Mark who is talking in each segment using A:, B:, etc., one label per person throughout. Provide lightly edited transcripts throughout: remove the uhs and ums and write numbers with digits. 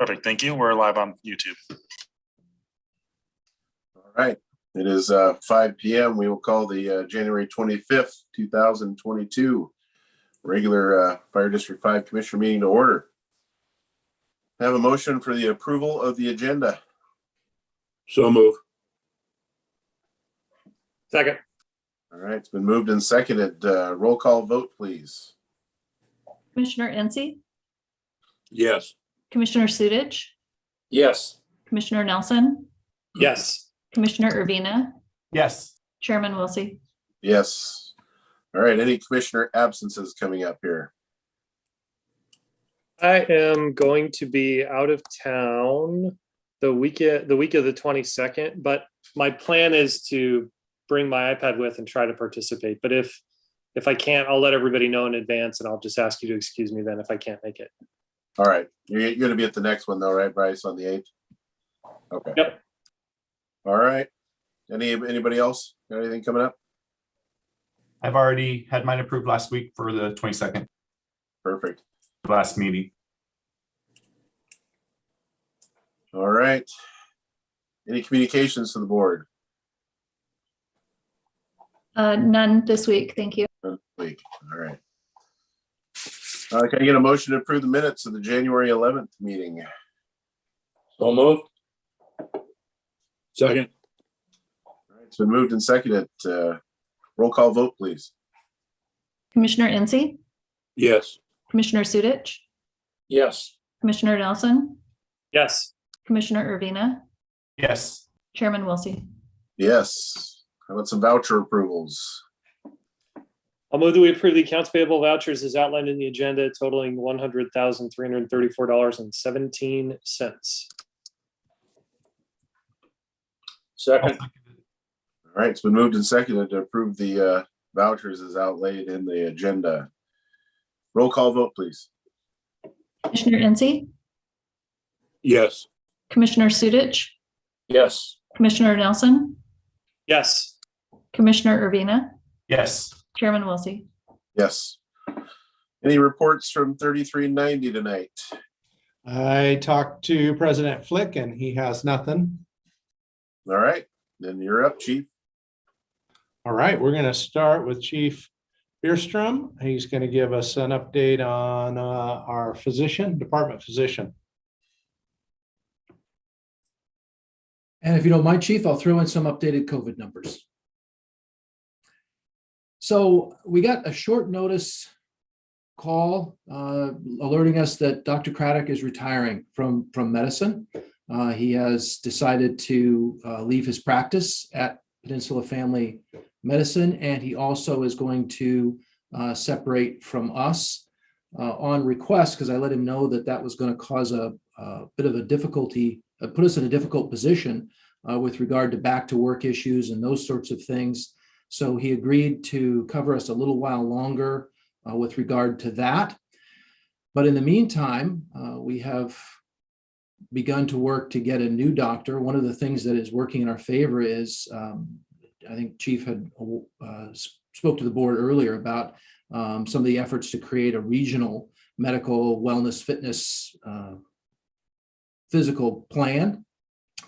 A: Perfect. Thank you. We're live on YouTube.
B: All right. It is 5 p.m. We will call the January 25th, 2022 regular Fire District 5 Commissioner meeting to order. I have a motion for the approval of the agenda.
C: So move.
D: Second.
B: All right. It's been moved and seconded. Roll call vote, please.
E: Commissioner Ence,
C: Yes.
E: Commissioner Sudich,
C: Yes.
E: Commissioner Nelson,
D: Yes.
E: Commissioner Urbina,
D: Yes.
E: Chairman Wilsey.
B: Yes. All right. Any commissioner absences coming up here?
D: I am going to be out of town the week of the 22nd, but my plan is to bring my iPad with and try to participate. But if I can't, I'll let everybody know in advance, and I'll just ask you to excuse me then if I can't make it.
B: All right. You're going to be at the next one though, right, Bryce, on the 8th? Okay.
D: Yep.
B: All right. Anybody else got anything coming up?
F: I've already had mine approved last week for the 22nd,
B: Perfect.
F: last meeting.
B: All right. Any communications to the board?
E: None this week, thank you.
B: Week. All right. Can I get a motion to approve the minutes of the January 11th meeting?
C: So move. Second.
B: All right, it's been moved and seconded. Roll call vote, please.
E: Commissioner Ence,
C: Yes.
E: Commissioner Sudich,
C: Yes.
E: Commissioner Nelson,
D: Yes.
E: Commissioner Urbina,
F: Yes.
E: Chairman Wilsey.
B: Yes. How about some voucher approvals?
D: I'll move that we approve the accounts payable vouchers as outlined in the agenda totaling $100,334.17.
C: Second.
B: All right, it's been moved and seconded to approve the vouchers as outlaid in the agenda. Roll call vote, please.
E: Commissioner Ence,
C: Yes.
E: Commissioner Sudich,
C: Yes.
E: Commissioner Nelson,
D: Yes.
E: Commissioner Urbina,
F: Yes.
E: Chairman Wilsey.
B: Yes. Any reports from 3390 tonight?
G: I talked to President Flick and he has nothing.
B: All right, then you're up, Chief.
G: All right, we're going to start with Chief Bierstrom. He's going to give us an update on our department physician.
H: And if you don't mind, Chief, I'll throw in some updated COVID numbers. So we got a short notice call alerting us that Dr. Craddock is retiring from medicine. He has decided to leave his practice at Peninsula Family Medicine, and he also is going to separate from us on request, because I let him know that was going to cause a bit of a difficulty, put us in a difficult position with regard to back to work issues and those sorts of things. So he agreed to cover us a little while longer with regard to that. But in the meantime, we have begun to work to get a new doctor. One of the things that is working in our favor is, I think Chief had spoke to the board earlier about some of the efforts to create a regional medical wellness fitness physical plan.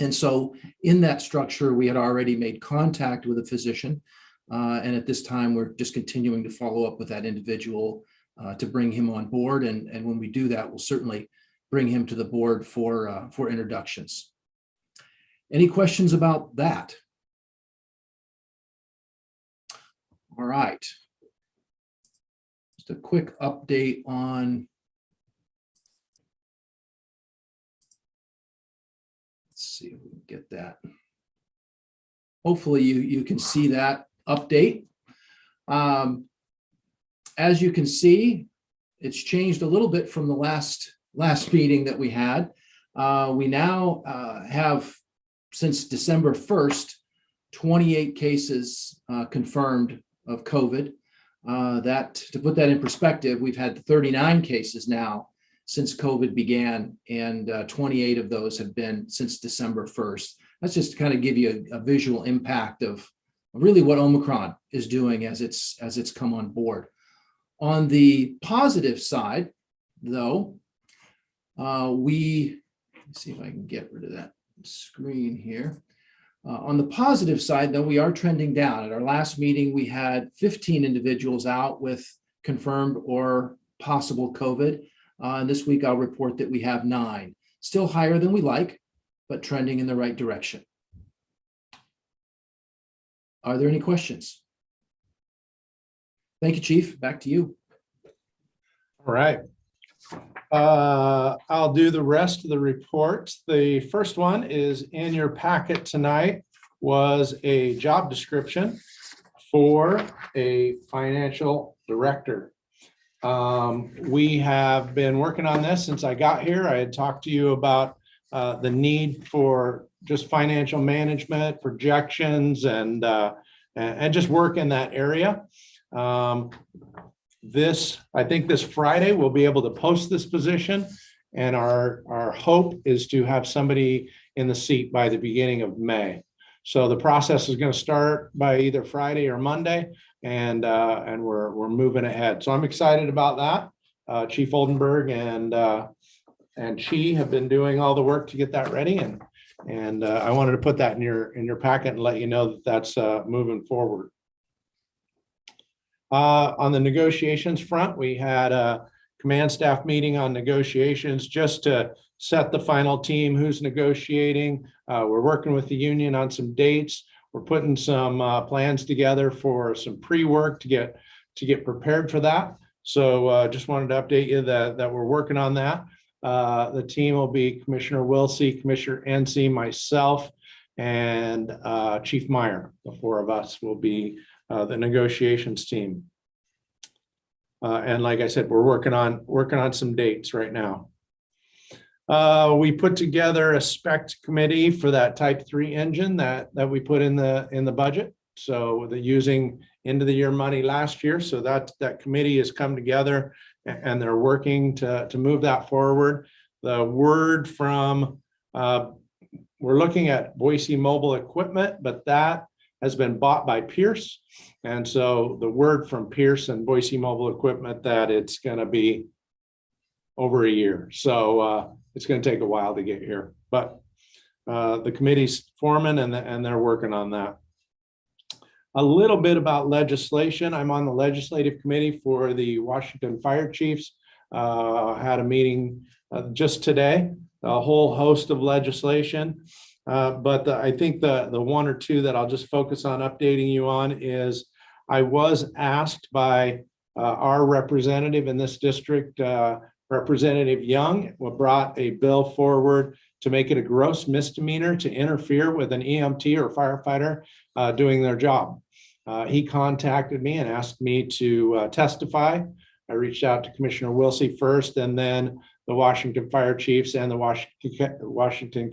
H: And so in that structure, we had already made contact with a physician. And at this time, we're just continuing to follow up with that individual to bring him on board. And when we do that, we'll certainly bring him to the board for introductions. Any questions about that? All right. Just a quick update on. Let's see if we can get that. Hopefully you can see that update. As you can see, it's changed a little bit from the last meeting that we had. We now have, since December 1st, 28 cases confirmed of COVID. That, to put that in perspective, we've had 39 cases now since COVID began, and 28 of those have been since December 1st. That's just to kind of give you a visual impact of really what Omicron is doing as it's come on board. On the positive side, though, we see if I can get rid of that screen here. On the positive side, though, we are trending down. At our last meeting, we had 15 individuals out with confirmed or possible COVID. And this week, I'll report that we have 9. Still higher than we like, but trending in the right direction. Are there any questions? Thank you, Chief. Back to you.
G: All right. I'll do the rest of the reports. The first one is in your packet tonight, was a job description for a financial director. We have been working on this since I got here. I had talked to you about the need for just financial management, projections, and just work in that area. I think this Friday we'll be able to post this position, and our hope is to have somebody in the seat by the beginning of May. So the process is going to start by either Friday or Monday, and we're moving ahead. So I'm excited about that. Chief Oldenburg and Chi have been doing all the work to get that ready, and I wanted to put that in your packet and let you know that that's moving forward. On the negotiations front, we had a command staff meeting on negotiations just to set the final team who's negotiating. We're working with the union on some dates. We're putting some plans together for some pre-work to get prepared for that. So just wanted to update you that we're working on that. The team will be Commissioner Wilsey, Commissioner NC, myself, and Chief Meyer. The 4 of us will be the negotiations team. And like I said, we're working on some dates right now. We put together a spec committee for that Type 3 engine that we put in the budget. So the using end of the year money last year. So that committee has come together and they're working to move that forward. The word from we're looking at Boise Mobile Equipment, but that has been bought by Pierce. And so the word from Pierce and Boise Mobile Equipment that it's going to be over a year. So it's going to take a while to get here, but the committee's forming and they're working on that. A little bit about legislation. I'm on the legislative committee for the Washington Fire Chiefs. Had a meeting just today, a whole host of legislation. But I think the 1 or 2 that I'll just focus on updating you on is I was asked by our representative in this district, Representative Young, brought a bill forward to make it a gross misdemeanor to interfere with an EMT or firefighter doing their job. He contacted me and asked me to testify. I reached out to Commissioner Wilsey first, and then the Washington Fire Chiefs and the Washington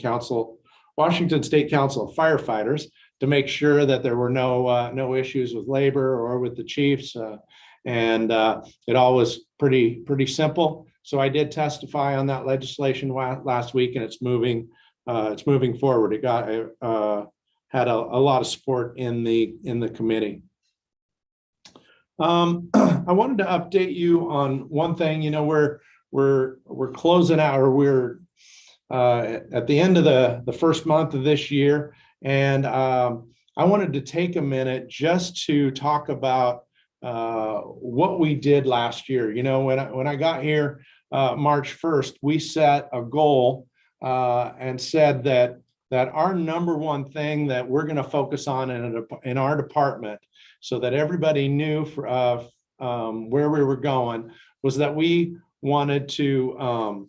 G: State Council of Firefighters to make sure that there were no issues with labor or with the chiefs, and it all was pretty simple. So I did testify on that legislation last week, and it's moving forward. It got had a lot of support in the committee. I wanted to update you on one thing. You know, we're closing out, or we're at the end of the first month of this year, and I wanted to take a minute just to talk about what we did last year. You know, when I got here March 1st, we set a goal and said that our number one thing that we're going to focus on in our department, so that everybody knew where we were going, was that we wanted to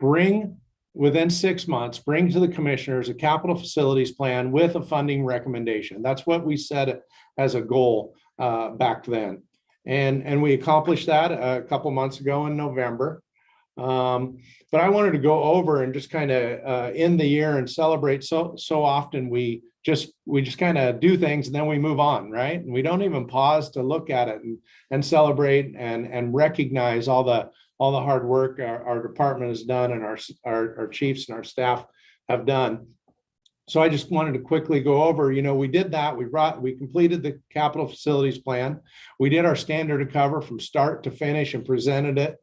G: bring, within 6 months, bring to the commissioners a capital facilities plan with a funding recommendation. That's what we set as a goal back then. And we accomplished that a couple months ago in November. But I wanted to go over and just kind of end the year and celebrate. So often we just kind of do things and then we move on, right? And we don't even pause to look at it and celebrate and recognize all the hard work our department has done and our chiefs and our staff have done. So I just wanted to quickly go over, we did that. We completed the capital facilities plan. We did our standard of cover from start to finish and presented it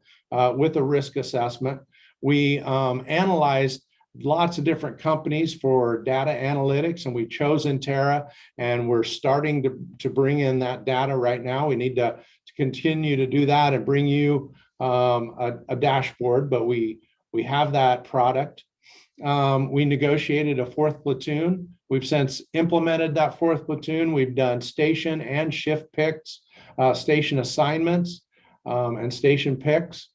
G: with a risk assessment. We analyzed lots of different companies for data analytics, and we chose Intera, and we're starting to bring in that data right now. We need to continue to do that and bring you a dashboard, but we have that product. We negotiated a 4th platoon. We've since implemented that 4th platoon. We've done station and shift picks, station assignments, and station picks.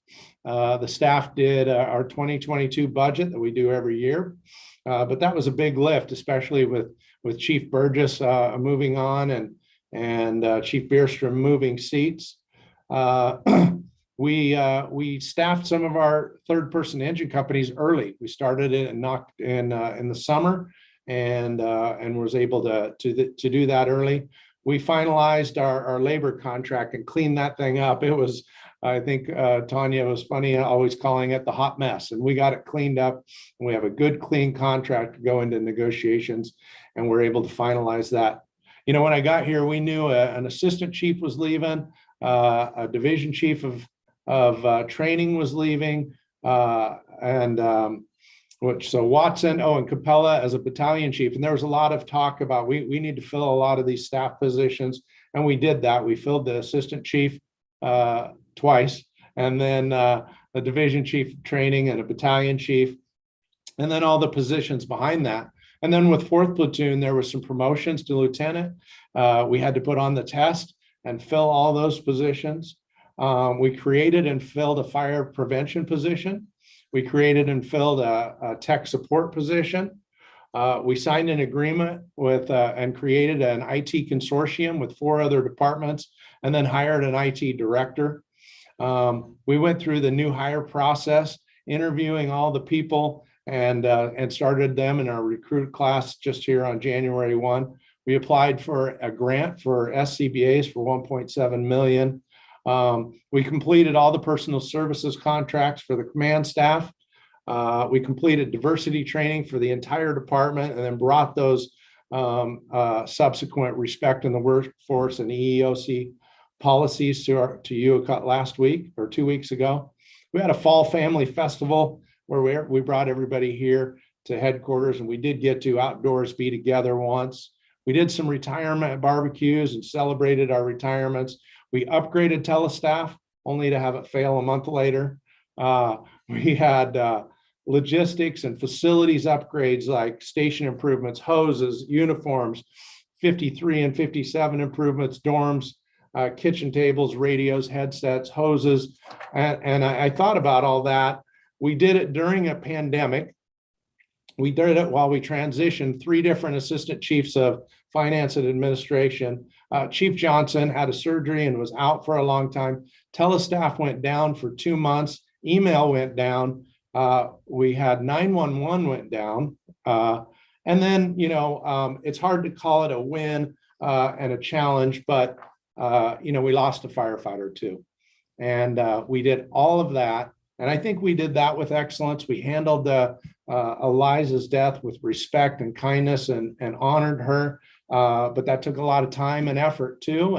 G: The staff did our 2022 budget that we do every year, but that was a big lift, especially with Chief Burgess moving on and Chief Bierstrom moving seats. We staffed some of our 3rd-person engine companies early. We started it and knocked in the summer, and was able to do that early. We finalized our labor contract and cleaned that thing up. It was, I think, Tanya was funny, always calling it the hot mess, and we got it cleaned up, and we have a good, clean contract to go into negotiations, and we're able to finalize that. When I got here, we knew an assistant chief was leaving, a division chief of training was leaving, so Watson, and Capella as a battalion chief. And there was a lot of talk about we need to fill a lot of these staff positions, and we did that. We filled the assistant chief twice, and then a division chief of training and a battalion chief, and then all the positions behind that. And then with 4th platoon, there was some promotions to lieutenant. We had to put on the test and fill all those positions. We created and filled a fire prevention position. We created and filled a tech support position. We signed an agreement with and created an IT consortium with 4 other departments, and then hired an IT director. We went through the new hire process, interviewing all the people, and started them in our recruit class just here on January 1. We applied for a grant for SCBAs for $1.7 million. We completed all the personal services contracts for the command staff. We completed diversity training for the entire department, and then brought those subsequent respect in the workforce and EEOC policies to you last week or 2 weeks ago. We had a fall family festival where we brought everybody here to headquarters, and we did get to outdoors be together once. We did some retirement barbecues and celebrated our retirements. We upgraded telestaff only to have it fail a month later. We had logistics and facilities upgrades like station improvements, hoses, uniforms, 53 and 57 improvements, dorms, kitchen tables, radios, headsets, hoses. And I thought about all that. We did it during a pandemic. We did it while we transitioned 3 different assistant chiefs of finance and administration. Chief Johnson had a surgery and was out for a long time. Telestaff went down for 2 months. Email went down. We had 911 went down. And then, it's hard to call it a win and a challenge, but, we lost a firefighter too. And we did all of that. And I think we did that with excellence. We handled Eliza's death with respect and kindness and honored her. But that took a lot of time and effort too.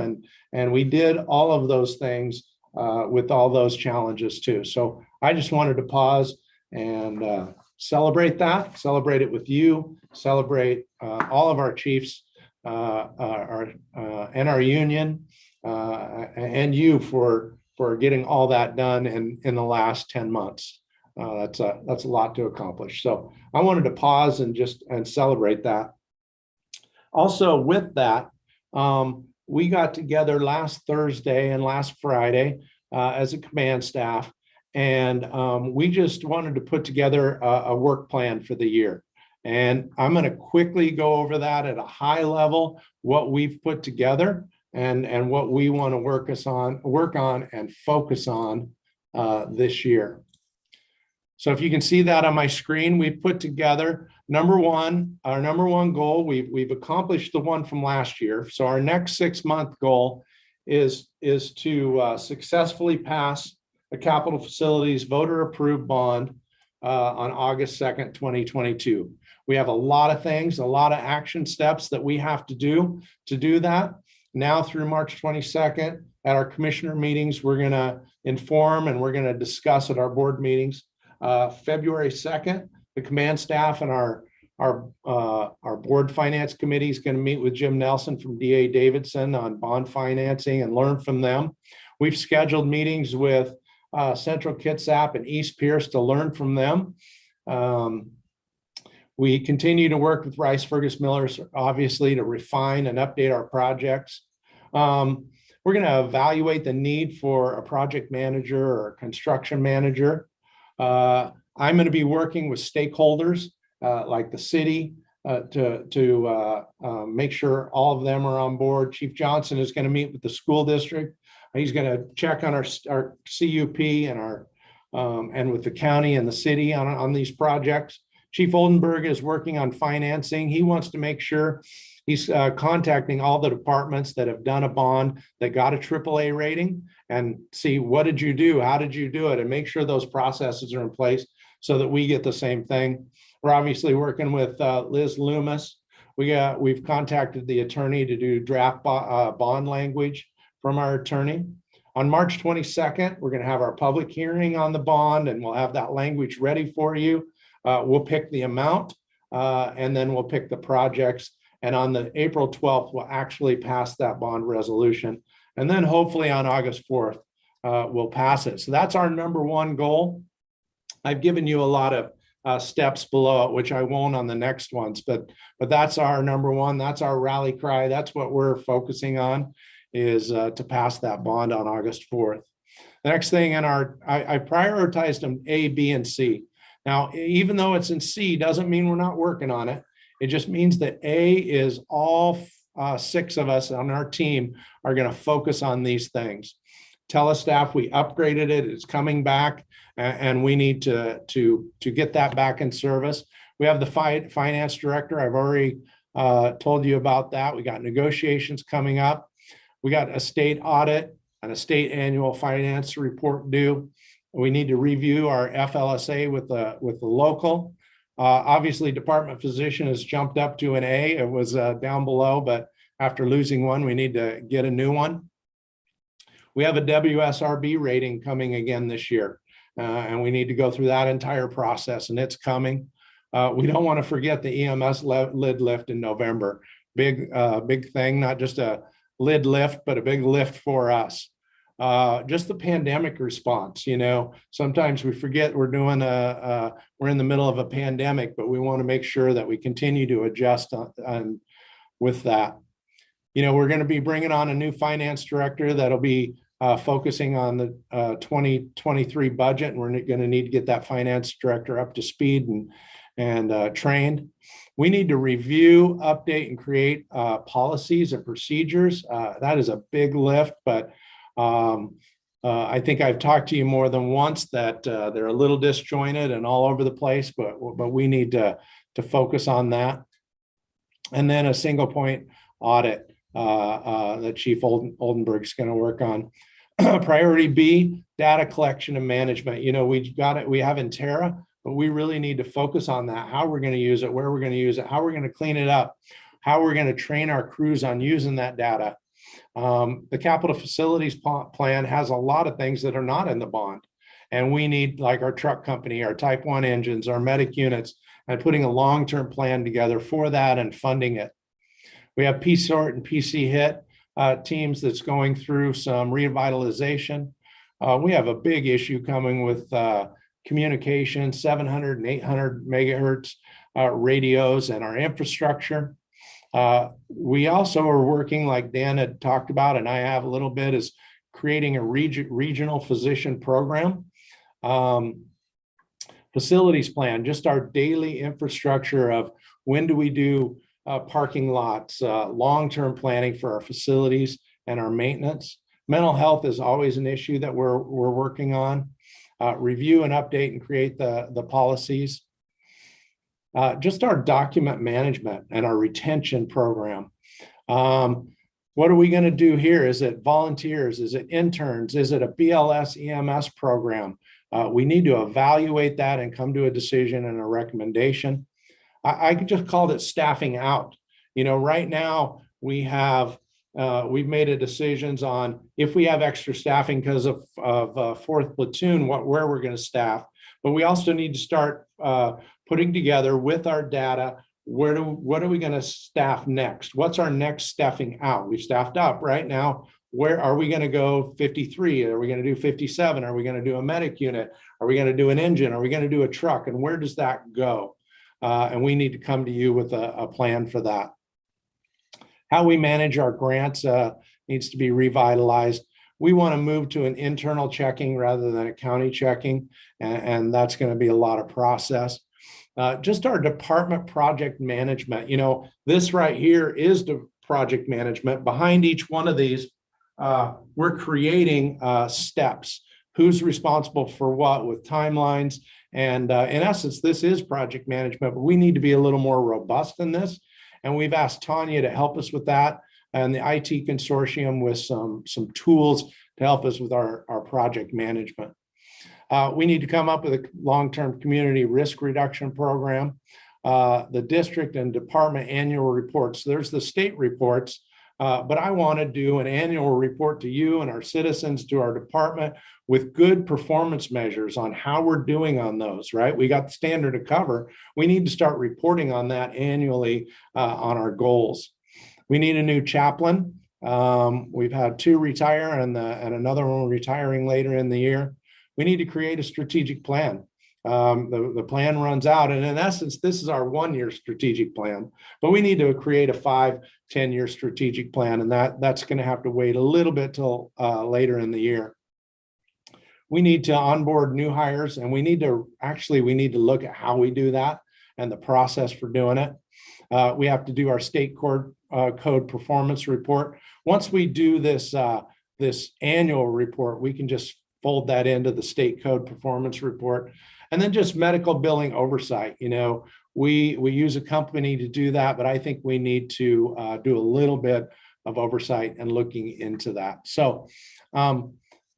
G: And we did all of those things with all those challenges too. So I just wanted to pause and celebrate that, celebrate it with you, celebrate all of our chiefs and our union and you for getting all that done in the last 10 months. That's a lot to accomplish. So I wanted to pause and celebrate that. Also with that, we got together last Thursday and last Friday as a command staff, and we just wanted to put together a work plan for the year. And I'm going to quickly go over that at a high level, what we've put together and what we want to work on and focus on this year. So if you can see that on my screen, we've put together our number one goal. We've accomplished the one from last year. So our next 6-month goal is to successfully pass a capital facilities voter approved bond on August 2nd, 2022. We have a lot of things, a lot of action steps that we have to do that. Now through March 22nd, at our commissioner meetings, we're going to inform and we're going to discuss at our board meetings. February 2nd, the command staff and our board finance committee is going to meet with Jim Nelson from DA Davidson on bond financing and learn from them. We've scheduled meetings with Central Kitsap and East Pierce to learn from them. We continue to work with Rice Fergus Millers, obviously, to refine and update our projects. We're going to evaluate the need for a project manager or a construction manager. I'm going to be working with stakeholders like the city to make sure all of them are on board. Chief Johnson is going to meet with the school district. He's going to check on our CUP and and with the county and the city on these projects. Chief Oldenburg is working on financing. He wants to make sure he's contacting all the departments that have done a bond that got a AAA rating and see, what did you do? How did you do it? And make sure those processes are in place so that we get the same thing. We're obviously working with Liz Loomis. We've contacted the attorney to do draft bond language from our attorney. On March 22nd, we're going to have our public hearing on the bond and we'll have that language ready for you. We'll pick the amount and then we'll pick the projects. And on the April 12th, we'll actually pass that bond resolution. And then hopefully on August 4th, we'll pass it. So that's our number one goal. I've given you a lot of steps below it, which I won't on the next ones, but that's our number one. That's our rally cry. That's what we're focusing on, is to pass that bond on August 4th. The next thing I prioritized them A, B, and C. Now, even though it's in C, doesn't mean we're not working on it. It just means that A is all 6 of us on our team are going to focus on these things. Telestaff, we upgraded it. It's coming back, and we need to get that back in service. We have the finance director. I've already told you about that. We got negotiations coming up. We got a state audit and a state annual finance report due. We need to review our FLSA with the local. Obviously, department physician has jumped up to an A. It was down below, but after losing one, we need to get a new one. We have a WSRB rating coming again this year, and we need to go through that entire process, and it's coming. We don't want to forget the EMS lid lift in November. Big thing, not just a lid lift, but a big lift for us. Just the pandemic response, sometimes we forget we're in the middle of a pandemic, but we want to make sure that we continue to adjust with that. We're going to be bringing on a new finance director that'll be focusing on the 2023 budget, and we're going to need to get that finance director up to speed and trained. We need to review, update, and create policies and procedures. That is a big lift, but I think I've talked to you more than once that they're a little disjointed and all over the place, but we need to focus on that. And then a single point audit that Chief Oldenburg is going to work on. Priority B, data collection and management. We have Intera, but we really need to focus on that, how we're going to use it, where we're going to use it, how we're going to clean it up, how we're going to train our crews on using that data. The capital facilities plan has a lot of things that are not in the bond. And we need, like our truck company, our type 1 engines, our medic units, and putting a long-term plan together for that and funding it. We have PSORT and PC HIT teams that's going through some revitalization. We have a big issue coming with communication, 700 and 800 megahertz radios and our infrastructure. We also are working, like Dan had talked about, and I have a little bit, is creating a regional physician program. Facilities plan, just our daily infrastructure of when do we do parking lots, long-term planning for our facilities and our maintenance. Mental health is always an issue that we're working on. Review and update and create the policies. Just our document management and our retention program. What are we going to do here? Is it volunteers? Is it interns? Is it a BLS EMS program? We need to evaluate that and come to a decision and a recommendation. I just called it staffing out. You know, right now we have, we've made a decisions on if we have extra staffing because of 4th platoon, where we're going to staff. But we also need to start putting together with our data, what are we going to staff next? What's our next staffing out? We've staffed up right now. Where are we going to go 53? Are we going to do 57? Are we going to do a medic unit? Are we going to do an engine? Are we going to do a truck? And where does that go? And we need to come to you with a plan for that. How we manage our grants needs to be revitalized. We want to move to an internal checking rather than a county checking, and that's going to be a lot of process. Just our department project management. You know, this right here is the project management. Behind each one of these, we're creating steps. Who's responsible for what with timelines? And in essence, this is project management, but we need to be a little more robust than this. And we've asked Tanya to help us with that and the IT consortium with some tools to help us with our project management. We need to come up with a long-term community risk reduction program. The district and department annual reports. There's the state reports, but I want to do an annual report to you and our citizens, to our department, with good performance measures on how we're doing on those, right? We got the standard to cover. We need to start reporting on that annually on our goals. We need a new chaplain. We've had 2 retire and another one retiring later in the year. We need to create a strategic plan. The plan runs out, and in essence, this is our 1-year strategic plan, but we need to create a 5-10-year strategic plan, and that's going to have to wait a little bit till later in the year. We need to onboard new hires, and we need to look at how we do that and the process for doing it. We have to do our state code performance report. Once we do this annual report, we can just fold that into the state code performance report. And then just medical billing oversight. You know, we use a company to do that, but I think we need to do a little bit of oversight and looking into that. So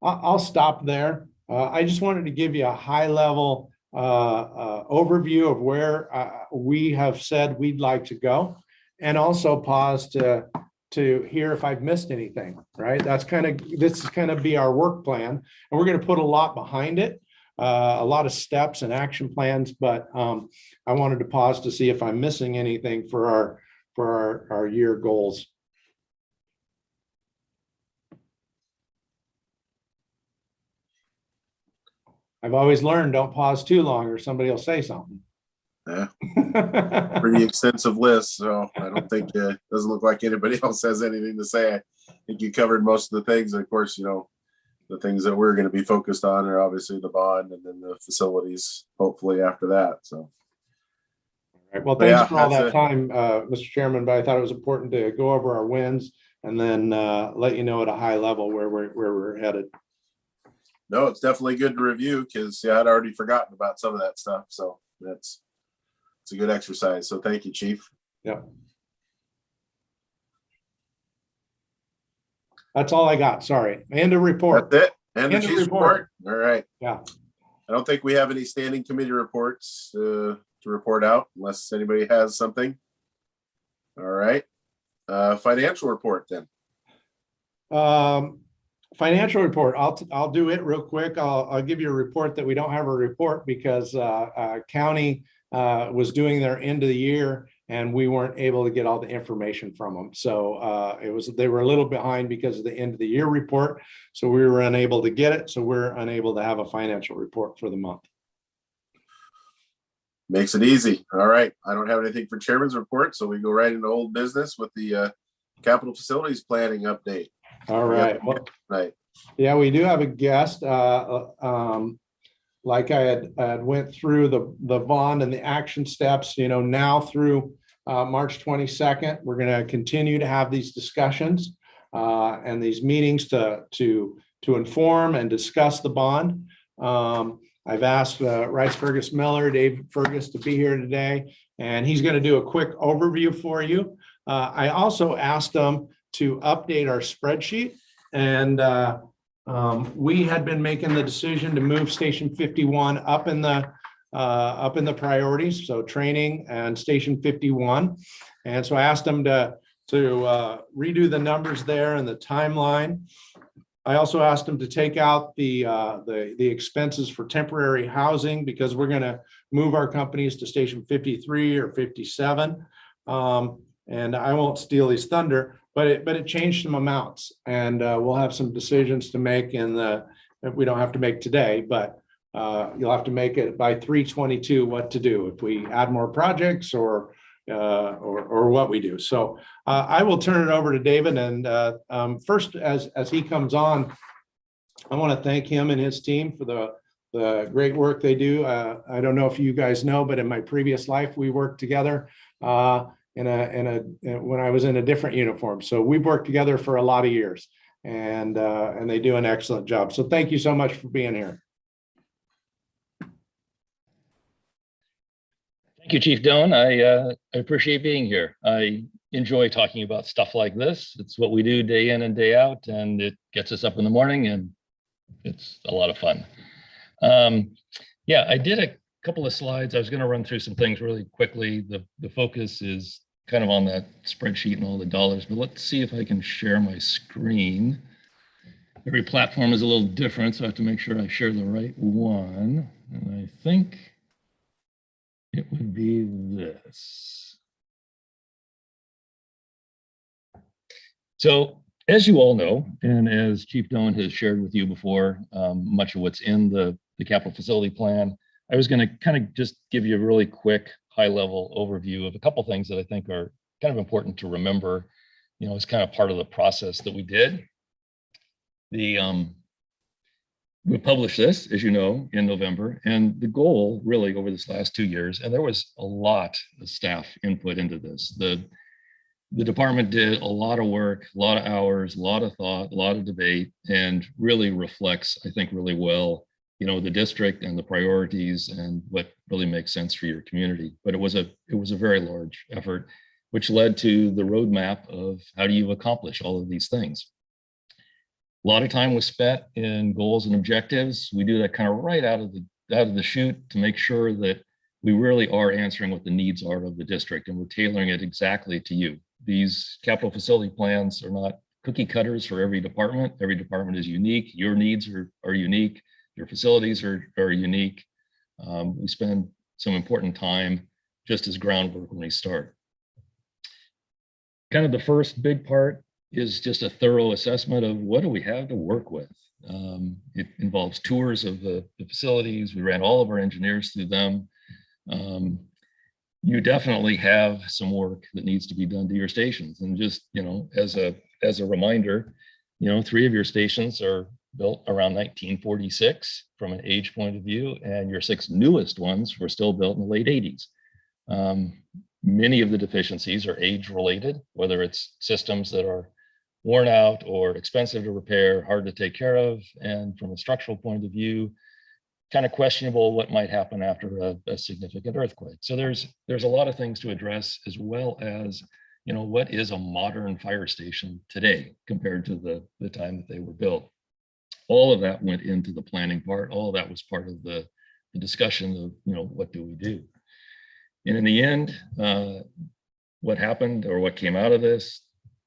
G: I'll stop there. I just wanted to give you a high level overview of where we have said we'd like to go, and also pause to hear if I've missed anything, right? This is kind of be our work plan, and we're going to put a lot behind it, a lot of steps and action plans, but I wanted to pause to see if I'm missing anything for our year goals. I've always learned, don't pause too long or somebody will say something.
B: Yeah, pretty extensive list, so I don't think it doesn't look like anybody else has anything to say. I think you covered most of the things. Of course, you know, the things that we're going to be focused on are obviously the bond and then the facilities, hopefully after that. So,
G: all right. Well, thanks for all that time, Mr. Chairman, but I thought it was important to go over our wins and then let you know at a high level where we're headed.
B: No, it's definitely good to review because I'd already forgotten about some of that stuff. So it's a good exercise. So thank you, Chief.
G: Yeah. That's all I got. Sorry. End of report.
B: That's it. And the Chief's report. All right.
G: Yeah.
B: I don't think we have any standing committee reports to report out unless anybody has something. All right. Financial report then.
G: Financial report. I'll do it real quick. I'll give you a report that we don't have a report because county was doing their end of the year and we weren't able to get all the information from them. So they were a little behind because of the end of the year report. So we were unable to get it. So we're unable to have a financial report for the month.
B: Makes it easy. All right. I don't have anything for chairman's report. So we go right into old business with the capital facilities planning update.
G: All right. Well,
B: right.
G: Yeah, we do have a guest. Like I had went through the bond and the action steps, you know, now through March 22nd, we're going to continue to have these discussions and these meetings to inform and discuss the bond. I've asked Rice Fergus Miller, Dave Fergus, to be here today, and he's going to do a quick overview for you. I also asked him to update our spreadsheet, and we had been making the decision to move Station 51 up in the up in the priorities, so training and Station 51. And so I asked them to redo the numbers there and the timeline. I also asked them to take out the expenses for temporary housing because we're going to move our companies to Station 53 or 57. And I won't steal his thunder, but it changed some amounts, and we'll have some decisions to make we don't have to make today, but you'll have to make it by 3/22 what to do if we add more projects or what we do. So I will turn it over to David, and first, as he comes on, I want to thank him and his team for the great work they do. I don't know if you guys know, but in my previous life, we worked together when I was in a different uniform. So we've worked together for a lot of years, and they do an excellent job. So thank you so much for being here.
I: Thank you, Chief Doan. I appreciate being here. I enjoy talking about stuff like this. It's what we do day in and day out, and it gets us up in the morning, and it's a lot of fun. Yeah, I did a couple of slides. I was going to run through some things really quickly. The focus is kind of on that spreadsheet and all the dollars, but let's see if I can share my screen. Every platform is a little different, so I have to make sure I share the right one. And I think it would be this. So as you all know, and as Chief Doan has shared with you before, much of what's in the capital facility plan, I was going to kind of just give you a really quick high-level overview of a couple things that I think are kind of important to remember, you know, as kind of part of the process that we did. We published this, as you know, in November, and the goal really over this last 2 years, and there was a lot of staff input into this. The department did a lot of work, a lot of hours, a lot of thought, a lot of debate, and really reflects, I think, really well, you know, the district and the priorities and what really makes sense for your community. But it was a very large effort, which led to the roadmap of how do you accomplish all of these things. A lot of time was spent in goals and objectives. We do that kind of right out of the chute to make sure that we really are answering what the needs are of the district, and we're tailoring it exactly to you. These capital facility plans are not cookie cutters for every department. Every department is unique. Your needs are unique. Your facilities are unique. We spend some important time just as groundwork when we start. Kind of the first big part is just a thorough assessment of what do we have to work with. It involves tours of the facilities. We ran all of our engineers through them. You definitely have some work that needs to be done to your stations. And just, you know, as a reminder, you know, 3 of your stations are built around 1946 from an age point of view, and your 6 newest ones were still built in the late 80s. Many of the deficiencies are age related, whether it's systems that are worn out or expensive to repair, hard to take care of, and from a structural point of view, kind of questionable what might happen after a significant earthquake. So there's a lot of things to address, as well as, you know, what is a modern fire station today compared to the time that they were built. All of that went into the planning part. All of that was part of the discussion of, you know, what do we do? And in the end, what happened or what came out of this,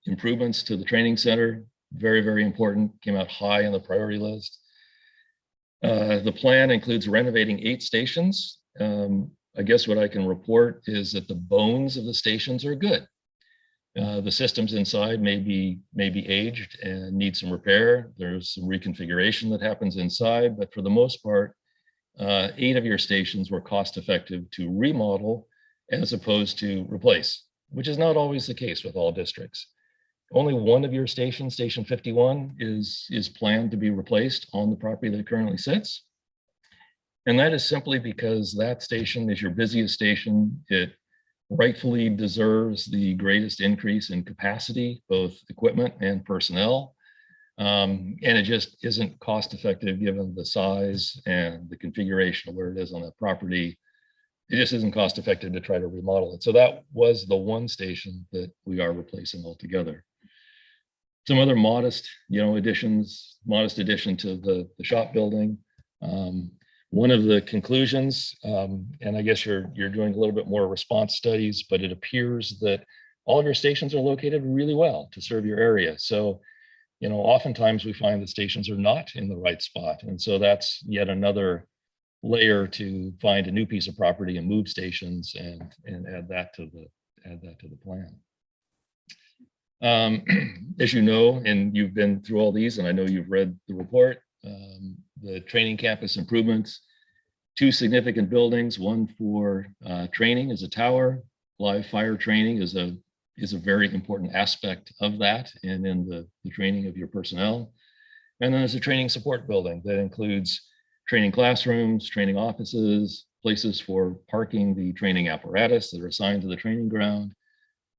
I: improvements to the training center, very, very important, came out high on the priority list. The plan includes renovating 8 stations. I guess what I can report is that the bones of the stations are good. The systems inside may be aged and need some repair. There's some reconfiguration that happens inside, but for the most part, 8 of your stations were cost effective to remodel as opposed to replace, which is not always the case with all districts. Only 1 of your stations, Station 51, is planned to be replaced on the property that it currently sits. And that is simply because that station is your busiest station. It rightfully deserves the greatest increase in capacity, both equipment and personnel. And it just isn't cost effective given the size and the configuration of where it is on that property. It just isn't cost effective to try to remodel it. So that was the 1 station that we are replacing altogether. Some other modest, you know, modest addition to the shop building. One of the conclusions, and I guess you're doing a little bit more response studies, but it appears that all of your stations are located really well to serve your area. So, oftentimes we find the stations are not in the right spot. And so that's yet another layer to find a new piece of property and move stations and add that to the plan. As you know, and you've been through all these, and I know you've read the report, the training campus improvements, 2 significant buildings, one for training is a tower, live fire training is a very important aspect of that and in the training of your personnel. And then there's a training support building that includes training classrooms, training offices, places for parking the training apparatus that are assigned to the training ground.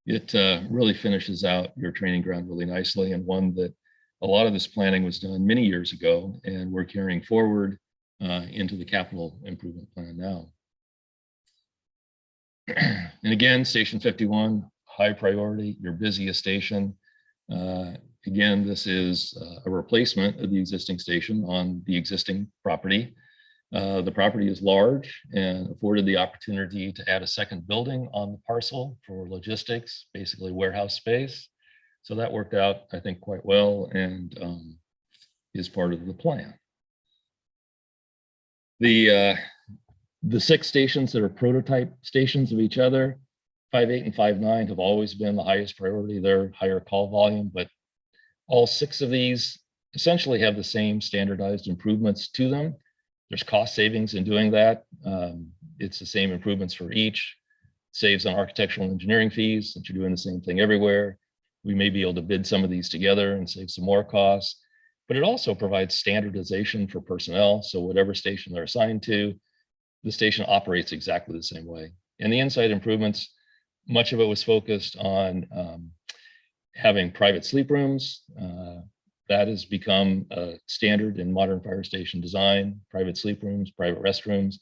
I: It really finishes out your training ground really nicely, and one that a lot of this planning was done many years ago, and we're carrying forward into the capital improvement plan now. And again, Station 51, high priority, your busiest station. Again, this is a replacement of the existing station on the existing property. The property is large and afforded the opportunity to add a second building on the parcel for logistics, basically warehouse space. So that worked out, I think, quite well and is part of the plan. The 6 stations that are prototype stations of each other, 5.8 and 5.9 have always been the highest priority. They're higher call volume, but all 6 of these essentially have the same standardized improvements to them. There's cost savings in doing that. It's the same improvements for each. Saves on architectural engineering fees since you're doing the same thing everywhere. We may be able to bid some of these together and save some more costs, but it also provides standardization for personnel. So whatever station they're assigned to, the station operates exactly the same way. And the inside improvements, much of it was focused on having private sleep rooms. That has become a standard in modern fire station design, private sleep rooms, private restrooms,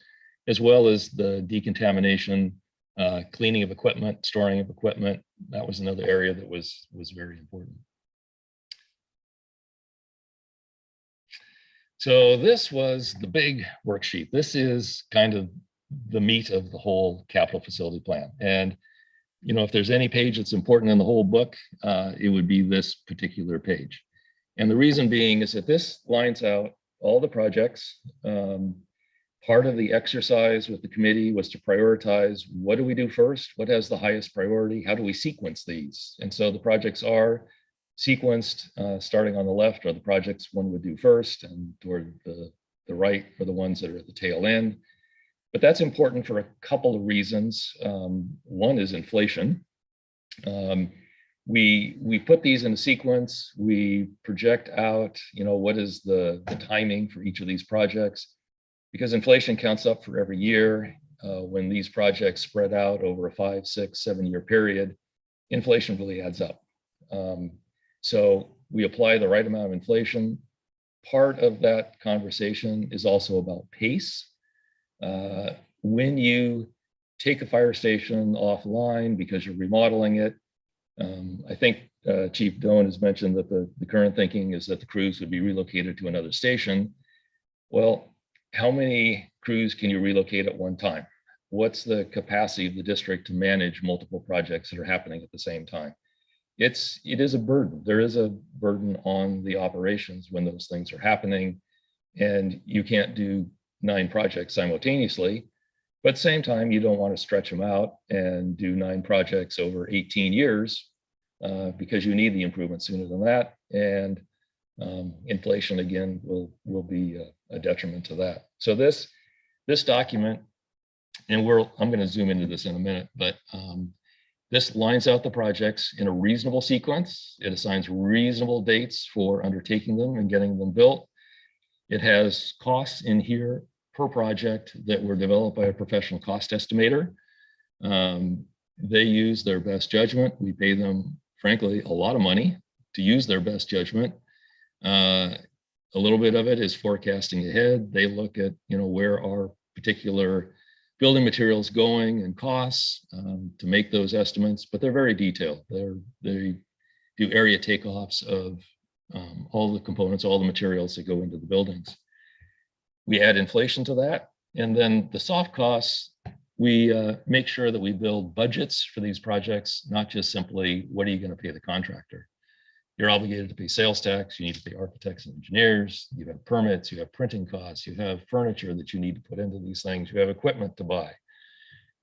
I: as well as the decontamination, cleaning of equipment, storing of equipment. That was another area that was very important. So this was the big worksheet. This is kind of the meat of the whole capital facility plan. And if there's any page that's important in the whole book, it would be this particular page. And the reason being is that this lines out all the projects. Part of the exercise with the committee was to prioritize, what do we do first? What has the highest priority? How do we sequence these? And so the projects are sequenced, starting on the left are the projects one would do first, and toward the right are the ones that are at the tail end. But that's important for a couple of reasons. One is inflation. We put these in a sequence. We project out, what is the timing for each of these projects, because inflation counts up for every year. When these projects spread out over a 5, 6, 7 year period, inflation really adds up. So we apply the right amount of inflation. Part of that conversation is also about pace. When you take a fire station offline because you're remodeling it, I think Chief Doan has mentioned that the current thinking is that the crews would be relocated to another station. Well, how many crews can you relocate at one time? What's the capacity of the district to manage multiple projects that are happening at the same time? It is a burden. There is a burden on the operations when those things are happening, and you can't do 9 projects simultaneously. But at the same time, you don't want to stretch them out and do 9 projects over 18 years because you need the improvement sooner than that. And inflation, again, will be a detriment to that. So this document, and I'm going to zoom into this in a minute, but this lines out the projects in a reasonable sequence. It assigns reasonable dates for undertaking them and getting them built. It has costs in here per project that were developed by a professional cost estimator. They use their best judgment. We pay them, frankly, a lot of money to use their best judgment. A little bit of it is forecasting ahead. They look at, where our particular building materials going and costs to make those estimates, but they're very detailed. They do area takeoffs of all the components, all the materials that go into the buildings. We add inflation to that. And then the soft costs, we make sure that we build budgets for these projects, not just simply, what are you going to pay the contractor? You're obligated to pay sales tax, you need to pay architects and engineers, you have permits, you have printing costs, you have furniture that you need to put into these things, you have equipment to buy.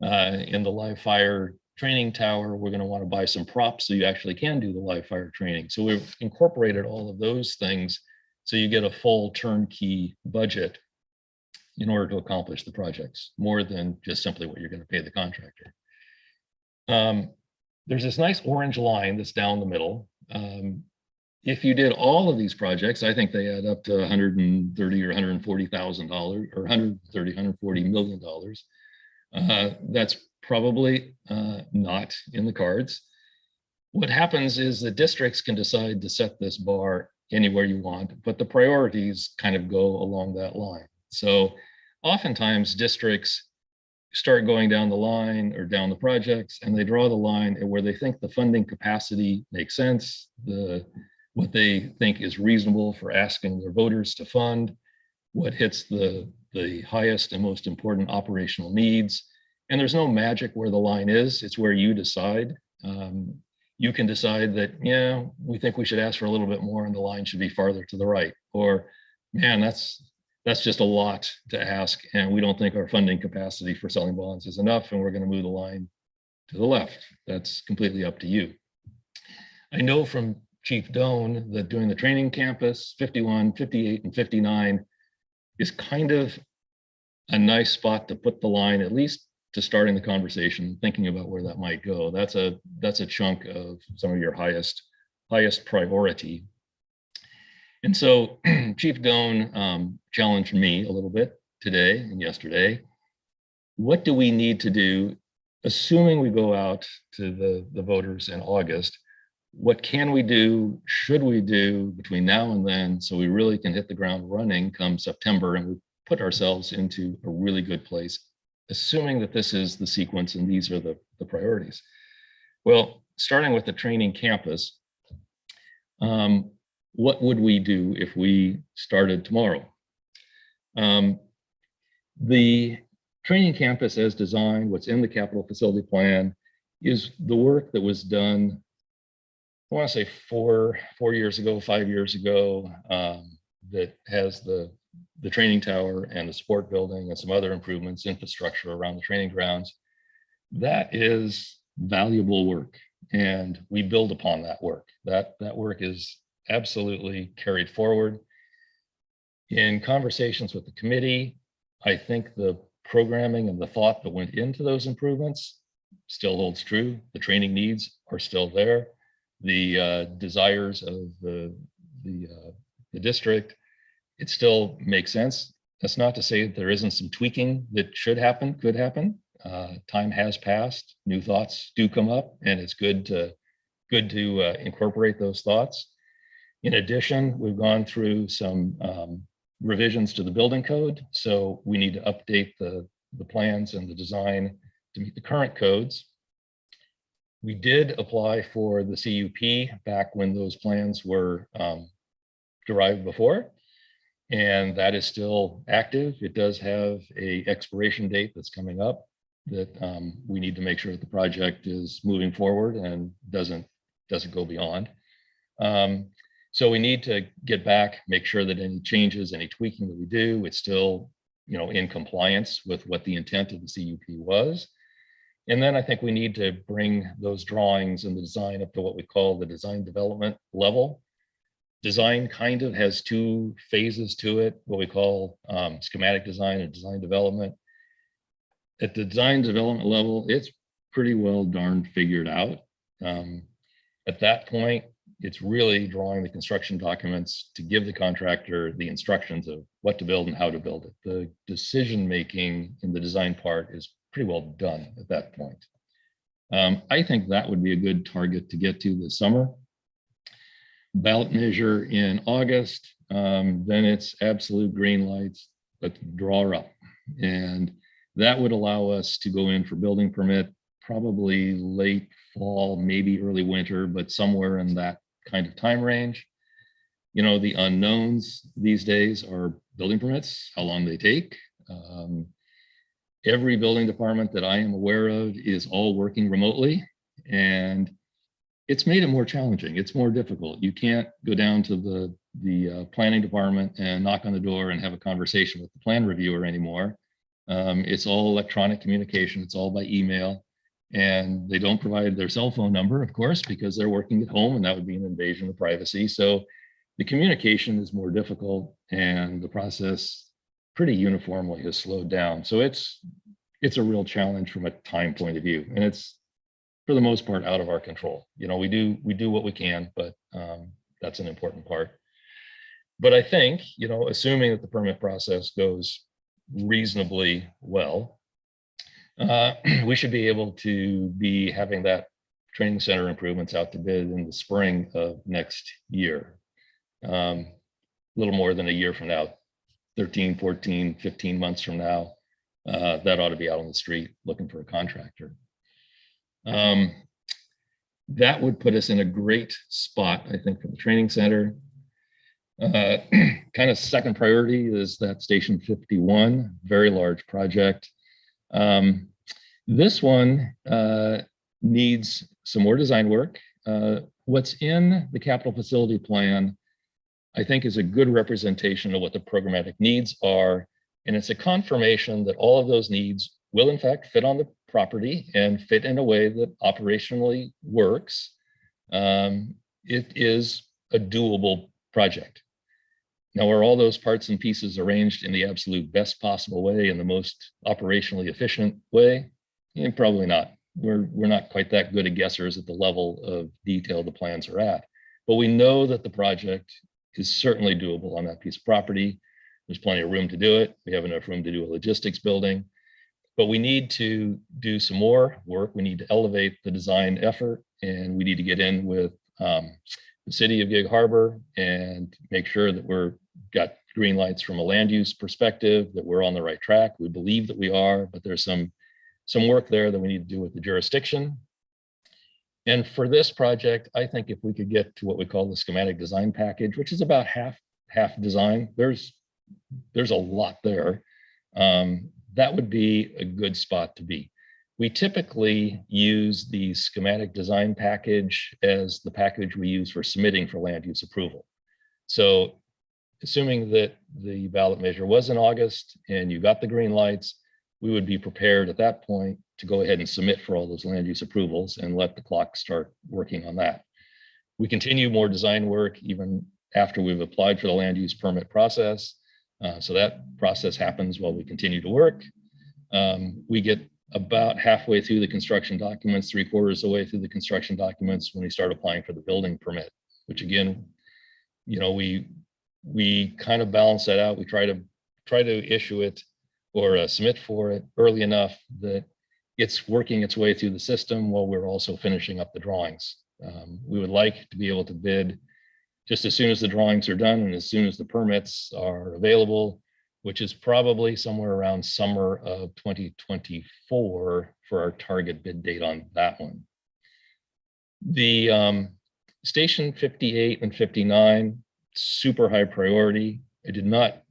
I: In the live fire training tower, we're going to want to buy some props so you actually can do the live fire training. So we've incorporated all of those things so you get a full turnkey budget in order to accomplish the projects, more than just simply what you're going to pay the contractor. There's this nice orange line that's down the middle. If you did all of these projects, I think they add up to $130 or $140,000 or $140 million. That's probably not in the cards. What happens is the districts can decide to set this bar anywhere you want, but the priorities kind of go along that line. So oftentimes districts start going down the line or down the projects, and they draw the line at where they think the funding capacity makes sense, what they think is reasonable for asking their voters to fund, what hits the highest and most important operational needs. And there's no magic where the line is, it's where you decide. You can decide that, yeah, we think we should ask for a little bit more and the line should be farther to the right. Or, man, that's just a lot to ask, and we don't think our funding capacity for selling bonds is enough, and we're going to move the line to the left. That's completely up to you. I know from Chief Doan that doing the training campus, 51, 58, and 59 is kind of a nice spot to put the line, at least to starting the conversation, thinking about where that might go. That's a chunk of some of your highest priority. And so Chief Doan challenged me a little bit today and yesterday. What do we need to do, assuming we go out to the voters in August? What can we do, should we do between now and then, so we really can hit the ground running come September and we put ourselves into a really good place, assuming that this is the sequence and these are the priorities? Well, starting with the training campus, what would we do if we started tomorrow? The training campus as designed, what's in the capital facility plan, is the work that was done, I want to say 4 years ago, 5 years ago, that has the training tower and the support building and some other improvements, infrastructure around the training grounds. That is valuable work, and we build upon that work. That work is absolutely carried forward. In conversations with the committee, I think the programming and the thought that went into those improvements still holds true. The training needs are still there. The desires of the district, it still makes sense. That's not to say that there isn't some tweaking that should happen, could happen. Time has passed, new thoughts do come up, and it's good to incorporate those thoughts. In addition, we've gone through some revisions to the building code, so we need to update the plans and the design to meet the current codes. We did apply for the CUP back when those plans were derived before, and that is still active. It does have an expiration date that's coming up that we need to make sure that the project is moving forward and doesn't go beyond. So we need to get back, make sure that any changes, any tweaking that we do, it's still, in compliance with what the intent of the CUP was. And then I think we need to bring those drawings and the design up to what we call the design development level. Design kind of has 2 phases to it, what we call schematic design and design development. At the design development level, it's pretty well darn figured out. At that point, it's really drawing the construction documents to give the contractor the instructions of what to build and how to build it. The decision-making in the design part is pretty well done at that point. I think that would be a good target to get to this summer. Ballot measure in August, then it's absolute green lights, let's draw her up. And that would allow us to go in for building permit, probably late fall, maybe early winter, but somewhere in that kind of time range. The unknowns these days are building permits, how long they take. Every building department that I am aware of is all working remotely, and it's made it more challenging. It's more difficult. You can't go down to the planning department and knock on the door and have a conversation with the plan reviewer anymore. It's all electronic communication. It's all by email, and they don't provide their cell phone number, of course, because they're working at home, and that would be an invasion of privacy. So the communication is more difficult, and the process pretty uniformly has slowed down. So it's a real challenge from a time point of view, and it's for the most part out of our control. We do what we can, but that's an important part. But I think, assuming that the permit process goes reasonably well, we should be able to be having that training center improvements out to bid in the spring of next year. A little more than a year from now, 13, 14, 15 months from now, that ought to be out on the street looking for a contractor. That would put us in a great spot, I think, for the training center. Kind of second priority is that Station 51, very large project. This one needs some more design work. What's in the capital facility plan, I think, is a good representation of what the programmatic needs are. And it's a confirmation that all of those needs will in fact fit on the property and fit in a way that operationally works. It is a doable project. Now, are all those parts and pieces arranged in the absolute best possible way, in the most operationally efficient way? Probably not. We're not quite that good at guessers at the level of detail the plans are at. But we know that the project is certainly doable on that piece of property. There's plenty of room to do it. We have enough room to do a logistics building. But we need to do some more work. We need to elevate the design effort, and we need to get in with the city of Gig Harbor and make sure that we're got green lights from a land use perspective, that we're on the right track. We believe that we are, but there's some work there that we need to do with the jurisdiction. And for this project, I think if we could get to what we call the schematic design package, which is about half design, there's a lot there. That would be a good spot to be. We typically use the schematic design package as the package we use for submitting for land use approval. So assuming that the ballot measure was in August and you got the green lights, we would be prepared at that point to go ahead and submit for all those land use approvals and let the clock start working on that. We continue more design work even after we've applied for the land use permit process. So that process happens while we continue to work. We get about halfway through the construction documents, 3/4 of the way through the construction documents when we start applying for the building permit, which again, we kind of balance that out. We try to issue it or submit for it early enough that it's working its way through the system while we're also finishing up the drawings. We would like to be able to bid just as soon as the drawings are done and as soon as the permits are available, which is probably somewhere around summer of 2024 for our target bid date on that one. The Station 58 and 59, super high priority. I did not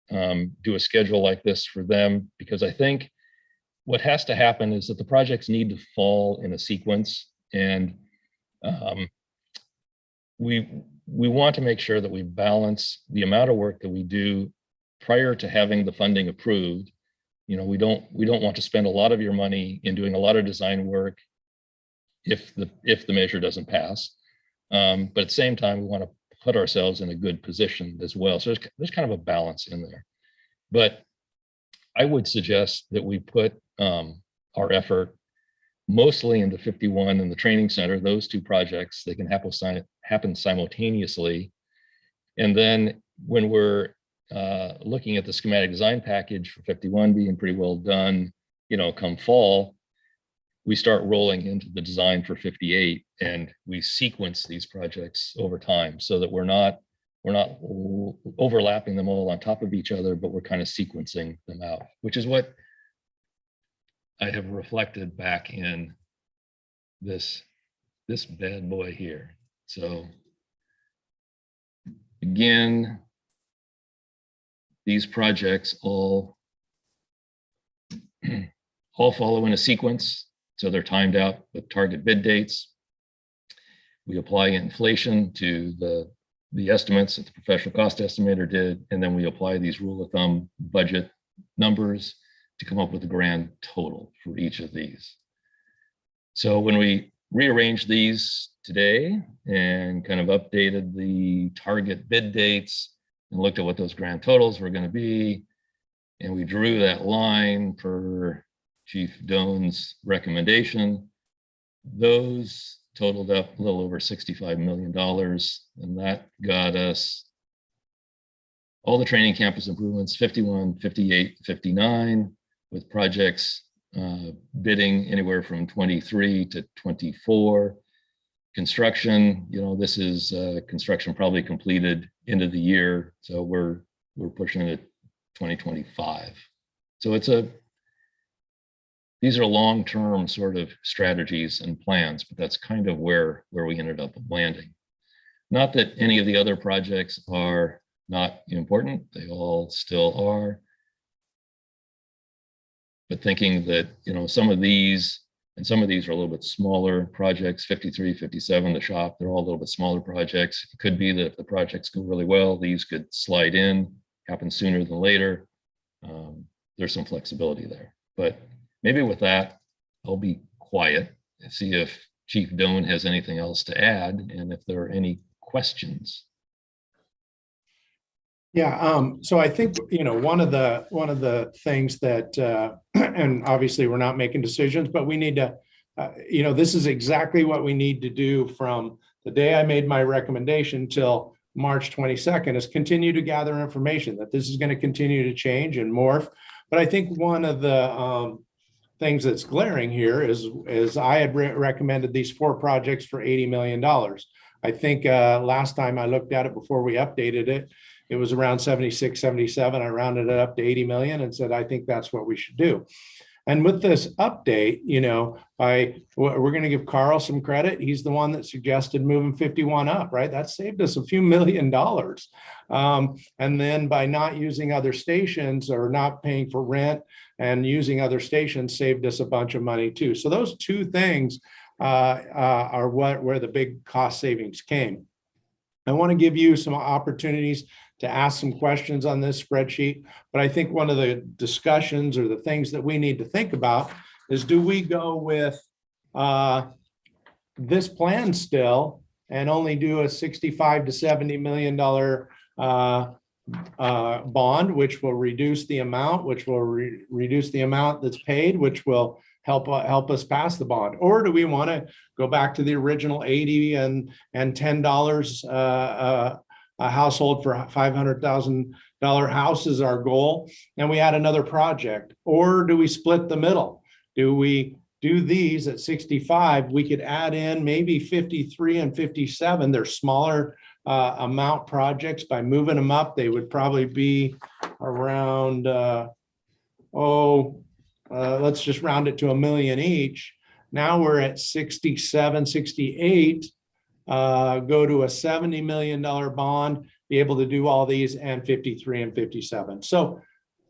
I: do a schedule like this for them because I think what has to happen is that the projects need to fall in a sequence, and we want to make sure that we balance the amount of work that we do prior to having the funding approved. We don't want to spend a lot of your money in doing a lot of design work if the measure doesn't pass. But at the same time, we want to put ourselves in a good position as well. So there's kind of a balance in there. But I would suggest that we put our effort mostly into 51 and the training center. Those two projects, they can happen simultaneously. And then when we're looking at the schematic design package for 51 being pretty well done, come fall, we start rolling into the design for 58, and we sequence these projects over time so that we're not overlapping them all on top of each other, but we're kind of sequencing them out, which is what I have reflected back in this bad boy here. So Again, these projects all follow in a sequence. So they're timed out with target bid dates. We apply inflation to the estimates that the professional cost estimator did, and then we apply these rule of thumb budget numbers to come up with the grand total for each of these. So when we rearranged these today and kind of updated the target bid dates and looked at what those grand totals were going to be, and we drew that line per Chief Doan's recommendation, those totaled up a little over $65 million. And that got us all the training campus improvements, 51, 58, 59, with projects bidding anywhere from 23 to 24. Construction, this is construction probably completed end of the year. So we're pushing it 2025. So these are long-term sort of strategies and plans, but that's kind of where we ended up landing. Not that any of the other projects are not important, they all still are. But thinking that, some of these are a little bit smaller projects, 53, 57, the shop, they're all a little bit smaller projects. It could be that if the projects go really well, these could slide in, happen sooner than later. There's some flexibility there, but maybe with that, I'll be quiet and see if Chief Doan has anything else to add and if there are any questions.
G: Yeah, so I think, one of the things that, and obviously we're not making decisions, but we need to, this is exactly what we need to do from the day I made my recommendation till March 22nd, is continue to gather information that this is going to continue to change and morph. But I think one of the things that's glaring here is I had recommended these 4 projects for $80 million. I think last time I looked at it before we updated it, it was around 76, 77. I rounded it up to 80 million and said, I think that's what we should do. And with this update, we're going to give Carl some credit. He's the one that suggested moving 51 up, right? That saved us a few $1 million. And then by not using other stations or not paying for rent and using other stations saved us a bunch of money too. So those 2 things are where the big cost savings came. I want to give you some opportunities to ask some questions on this spreadsheet, but I think one of the discussions or the things that we need to think about is, do we go with this plan still and only do a $65 to $70 million bond, which will reduce the amount, reduce the amount that's paid, which will help us pass the bond? Or do we want to go back to the original 80 and $10 a household for $500,000 house is our goal, and we add another project? Or do we split the middle? Do we do these at 65? We could add in maybe 53 and 57. They're smaller amount projects. By moving them up, they would probably be around, let's just round it to $1 million each. Now we're at 67, 68. Go to a $70 million bond, be able to do all these, and 53 and 57. So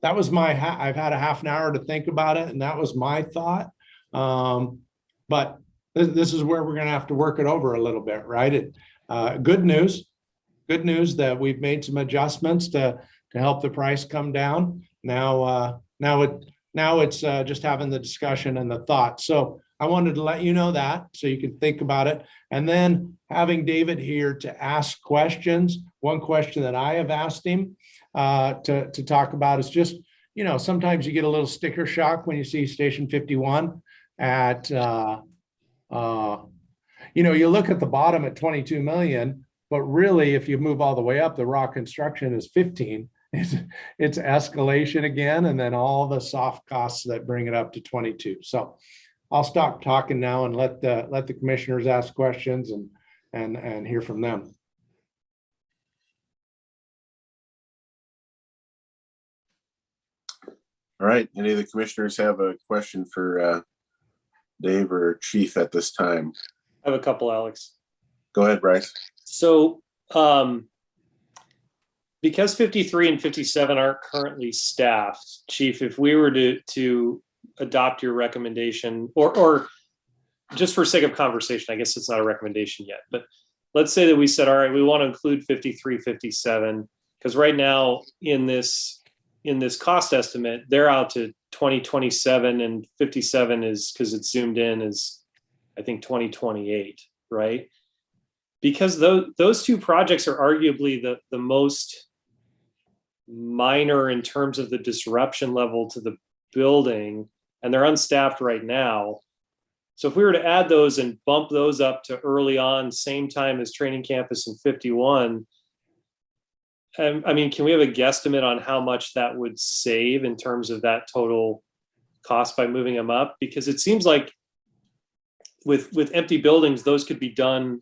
G: that was I've had a half an hour to think about it, and that was my thought. But this is where we're going to have to work it over a little bit, right? Good news that we've made some adjustments to help the price come down. Now it's just having the discussion and the thought. So I wanted to let you know that so you can think about it. And then having David here to ask questions. One question that I have asked him to talk about is just, sometimes you get a little sticker shock when you see Station 51 at, you look at the bottom at 22 million, but really if you move all the way up, the raw construction is 15. It's escalation again, and then all the soft costs that bring it up to 22. So I'll stop talking now and let the commissioners ask questions and hear from them.
B: All right. Any of the commissioners have a question for Dave or Chief at this time?
D: I have a couple, Alex.
B: Go ahead, Bryce.
D: So because 53 and 57 aren't currently staffed, Chief, if we were to adopt your recommendation, or just for sake of conversation, I guess it's not a recommendation yet, but let's say that we said, all right, we want to include 53, 57, because right now in this cost estimate, they're out to 2027, and 57 is, because it's zoomed in, is I think 2028, right? Because those two projects are arguably the most minor in terms of the disruption level to the building, and they're unstaffed right now. So if we were to add those and bump those up to early on, same time as training campus in 51, I mean, can we have a guesstimate on how much that would save in terms of that total cost by moving them up? Because it seems like with empty buildings, those could be done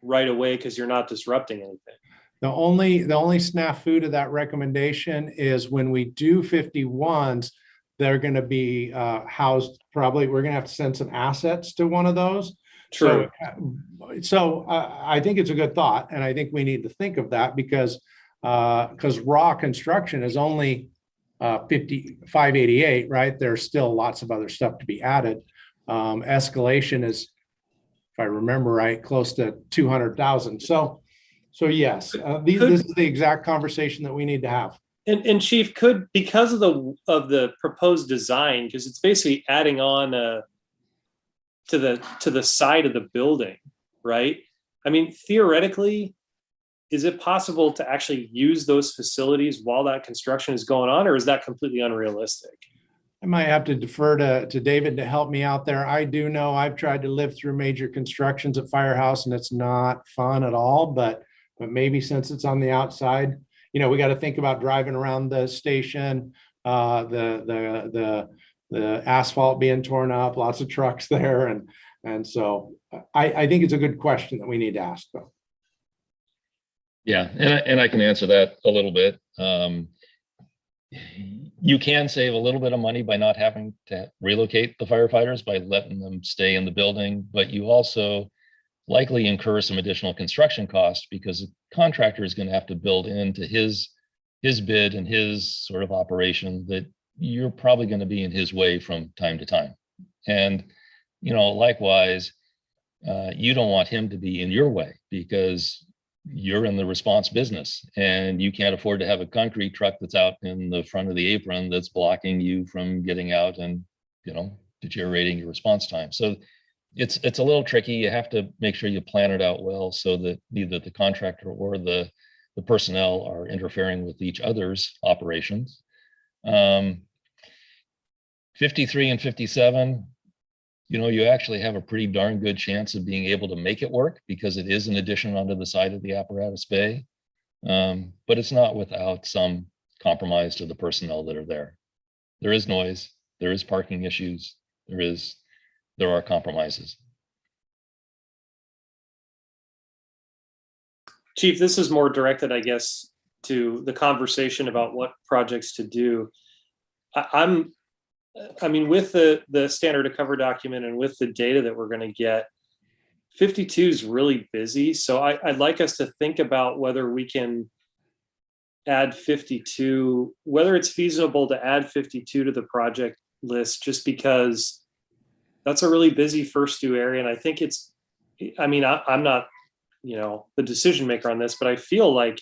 D: right away because you're not disrupting anything.
G: The only snafu to that recommendation is when we do 51s, they're going to be housed, probably, we're going to have to send some assets to one of those.
D: True.
G: So I think it's a good thought. And I think we need to think of that because raw construction is only 588, right? There's still lots of other stuff to be added. Escalation is, if I remember right, close to 200,000. So yes, this is the exact conversation that we need to have.
D: And Chief, could, because of the proposed design, because it's basically adding on to the side of the building, right? I mean, theoretically, is it possible to actually use those facilities while that construction is going on, or is that completely unrealistic?
G: I might have to defer to David to help me out there. I do know I've tried to live through major constructions at Firehouse, and it's not fun at all, but maybe since it's on the outside, you know, we got to think about driving around the station, the asphalt being torn up, lots of trucks there. And so I think it's a good question that we need to ask though.
I: Yeah, and I can answer that a little bit. You can save a little bit of money by not having to relocate the firefighters by letting them stay in the building, but you also likely incur some additional construction costs because the contractor is going to have to build into his bid and his sort of operation that you're probably going to be in his way from time to time. And, you know, likewise, you don't want him to be in your way because you're in the response business and you can't afford to have a concrete truck that's out in the front of the apron that's blocking you from getting out and, you know, deteriorating your response time. So it's a little tricky. You have to make sure you plan it out well so that neither the contractor or the personnel are interfering with each other's operations. 53 and 57, you know, you actually have a pretty darn good chance of being able to make it work because it is an addition onto the side of the apparatus bay. But it's not without some compromise to the personnel that are there. There is noise, there is parking issues, there are compromises.
D: Chief, this is more directed, I guess, to the conversation about what projects to do. I mean, with the standard of cover document and with the data that we're going to get, 52 is really busy. So I'd like us to think about whether we can add 52, whether it's feasible to add 52 to the project list, just because that's a really busy first due area. And I think it's, I mean, I'm not, you know, the decision maker on this, but I feel like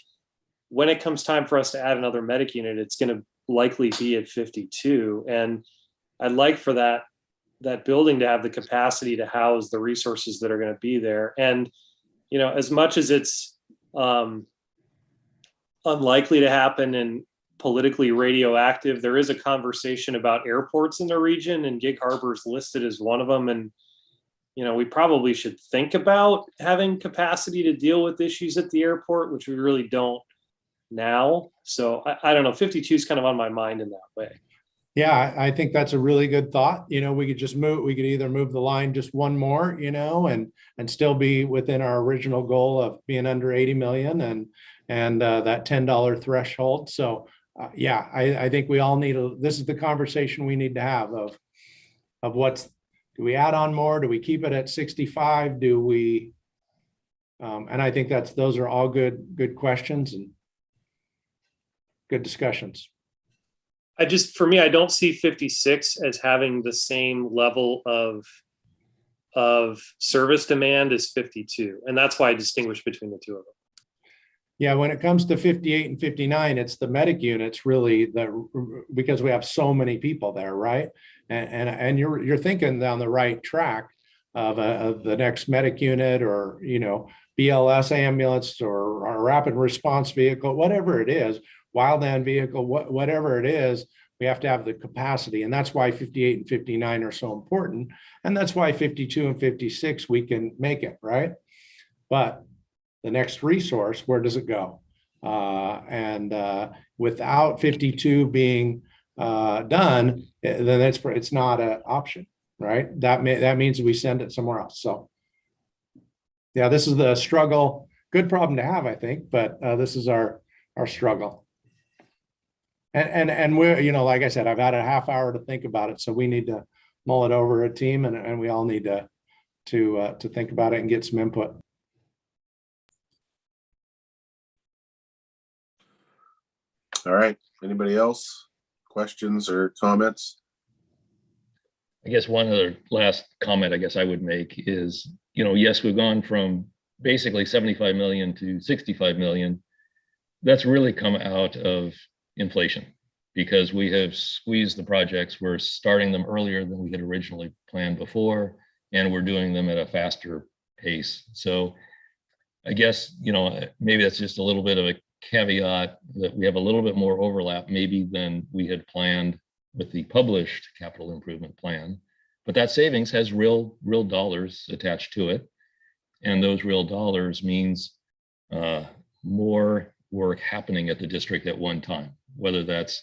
D: when it comes time for us to add another medic unit, it's going to likely be at 52. And I'd like for that building to have the capacity to house the resources that are going to be there. And, you know, as much as it's unlikely to happen and politically radioactive, there is a conversation about airports in the region, and Gig Harbor is listed as one of them. And, you know, we probably should think about having capacity to deal with issues at the airport, which we really don't now. So I don't know, 52 is kind of on my mind in that way.
G: Yeah, I think that's a really good thought. You know, we could either move the line just one more, you know, and still be within our original goal of being under 80 million and that $10 threshold. So yeah, I think we all need this is the conversation we need to have of do we add on more? Do we keep it at 65? Do we, and I think those are all good questions. And good discussions.
D: For me, I don't see 56 as having the same level of service demand as 52. And that's why I distinguish between the two of them.
G: Yeah, when it comes to 58 and 59, it's the medic units really because we have so many people there, right? And you're thinking down the right track of the next medic unit, or BLS ambulance, or a rapid response vehicle, whatever it is, wildland vehicle, whatever it is, we have to have the capacity. And that's why 58 and 59 are so important. And that's why 52 and 56, we can make it, right? But the next resource, where does it go? Without 52 being done, then it's not an option, right? That means we send it somewhere else. So yeah, this is the struggle. Good problem to have, I think, but this is our struggle. And we're, like I said, I've had a half hour to think about it, so we need to mull it over a team, and we all need to think about it and get some input.
B: All right. Anybody else? Questions or comments?
I: I guess one other last comment I guess I would make is, yes, we've gone from basically 75 million to 65 million. That's really come out of inflation, because we have squeezed the projects. We're starting them earlier than we had originally planned before, and we're doing them at a faster pace. So I guess, maybe that's just a little bit of a caveat, that we have a little bit more overlap maybe than we had planned with the published capital improvement plan, but that savings has real dollars attached to it. And those real dollars means more work happening at the district at one time, whether that's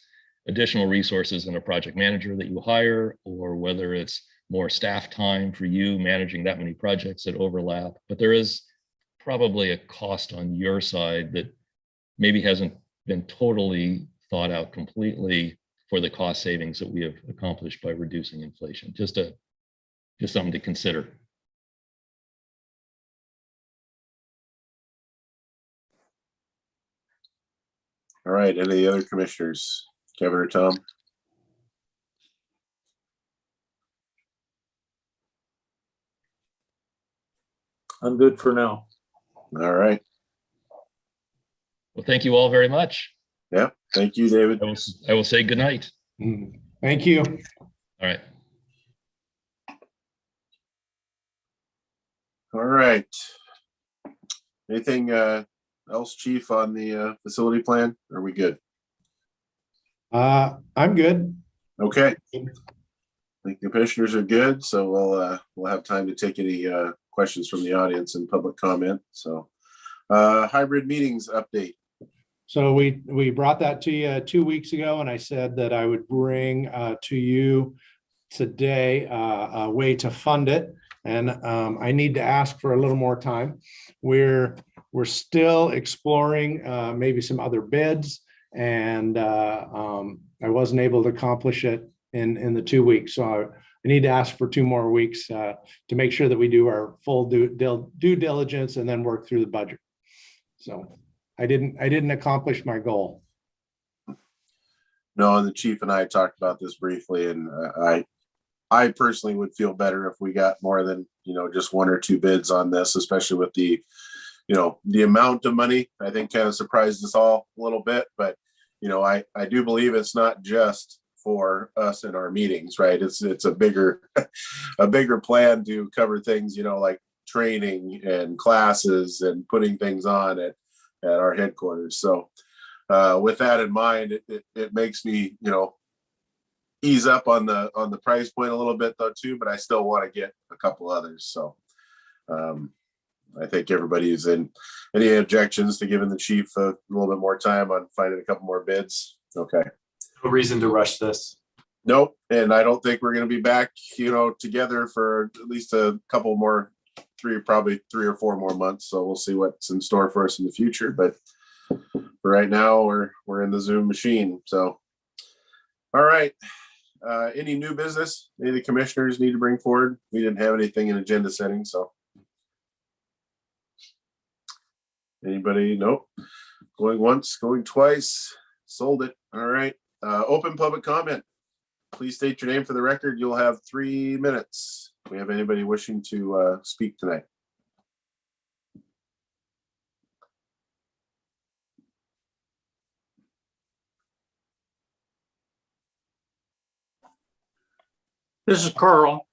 I: additional resources in a project manager that you hire, or whether it's more staff time for you managing that many projects that overlap. But there is probably a cost on your side that maybe hasn't been totally thought out completely for the cost savings that we have accomplished by reducing inflation. Just something to consider.
B: All right. Any other commissioners? Kevin or Tom?
C: I'm good for now.
B: All right.
I: Well, thank you all very much.
B: Yeah. Thank you, David.
I: I will say good night.
G: Thank you.
I: All right.
B: All right. Anything else, Chief, on the facility plan? Are we good?
G: I'm good.
B: Okay. I think the commissioners are good, so we'll have time to take any questions from the audience and public comment. So hybrid meetings update.
G: So we brought that to you 2 weeks ago, and I said that I would bring to you today a way to fund it. And I need to ask for a little more time. We're still exploring maybe some other bids, and I wasn't able to accomplish it in the 2 weeks. So I need to ask for 2 more weeks to make sure that we do our full due diligence and then work through the budget. So I didn't accomplish my goal.
B: No, and the chief and I talked about this briefly, and I personally would feel better if we got more than, just 1 or 2 bids on this, especially with the, the amount of money. I think kind of surprised us all a little bit, but I do believe it's not just for us in our meetings, right? It's a bigger plan to cover things, like training and classes and putting things on at our headquarters. So with that in mind, it makes me, ease up on the price point a little bit though too, but I still want to get a couple others. So I think everybody's in. Any objections to giving the chief a little bit more time on finding a couple more bids? Okay.
F: No reason to rush this.
B: Nope. And I don't think we're going to be back, together for at least a couple more, probably 3 or 4 more months. So we'll see what's in store for us in the future. But for right now, we're in the Zoom machine. So, all right. Any new business? Any of the commissioners need to bring forward? We didn't have anything in agenda setting, so. Anybody? Nope. Going once, going twice. sold it. All right. Open public comment. Please state your name for the record. You'll have 3 minutes. Do we have anybody wishing to speak tonight?
J: This is Carl.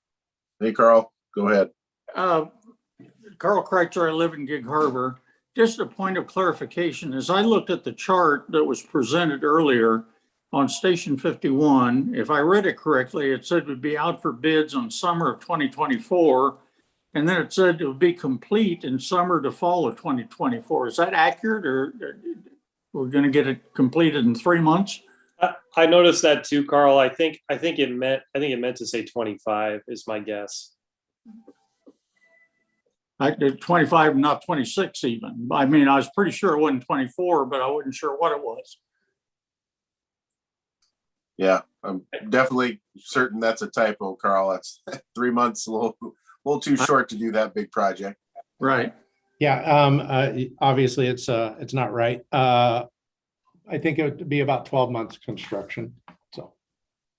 B: Hey, Carl, go ahead.
J: Carl Kreitzer, I live in Gig Harbor. Just a point of clarification, as I looked at the chart that was presented earlier on Station 51, if I read it correctly, it said it would be out for bids on summer of 2024. And then it said it would be complete in summer to fall of 2024. Is that accurate, or we're going to get it completed in 3 months?
D: I noticed that too, Carl. I think it meant to say 25 is my guess.
J: I did 25, not 26 even. I mean, I was pretty sure it wasn't 24, but I wasn't sure what it was.
B: Yeah, I'm definitely certain that's a typo, Carl. That's 3 months, a little too short to do that big project.
J: Right.
G: Yeah, obviously it's not right. I think it would be about 12 months construction, so.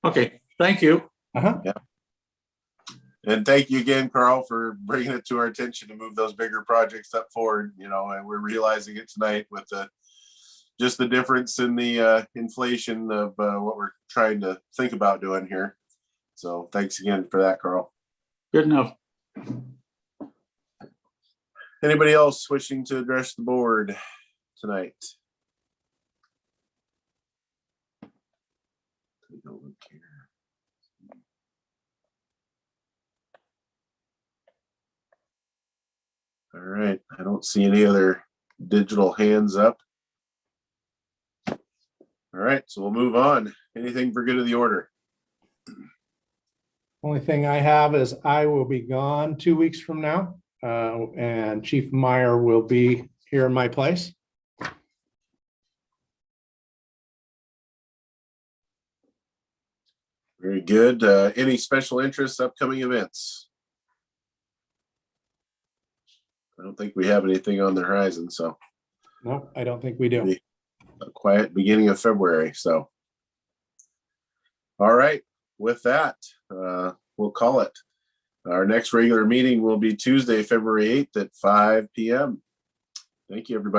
J: Okay, thank you.
B: Yeah. And thank you again, Carl, for bringing it to our attention to move those bigger projects up forward, and we're realizing it tonight with just the difference in the inflation of what we're trying to think about doing here. So thanks again for that, Carl.
J: Good enough.
B: Anybody else wishing to address the board tonight? Take a look here. All right, I don't see any other digital hands up. All right, so we'll move on. Anything for good of the order?
G: Only thing I have is I will be gone 2 weeks from now, and Chief Meyer will be here in my place.
B: Very good. Any special interests, upcoming events? I don't think we have anything on the horizon, so
G: No, I don't think we do.
B: maybe a quiet beginning of February. So, all right. With that, we'll call it. Our next regular meeting will be Tuesday, February 8th at 5 p.m. Thank you, everybody.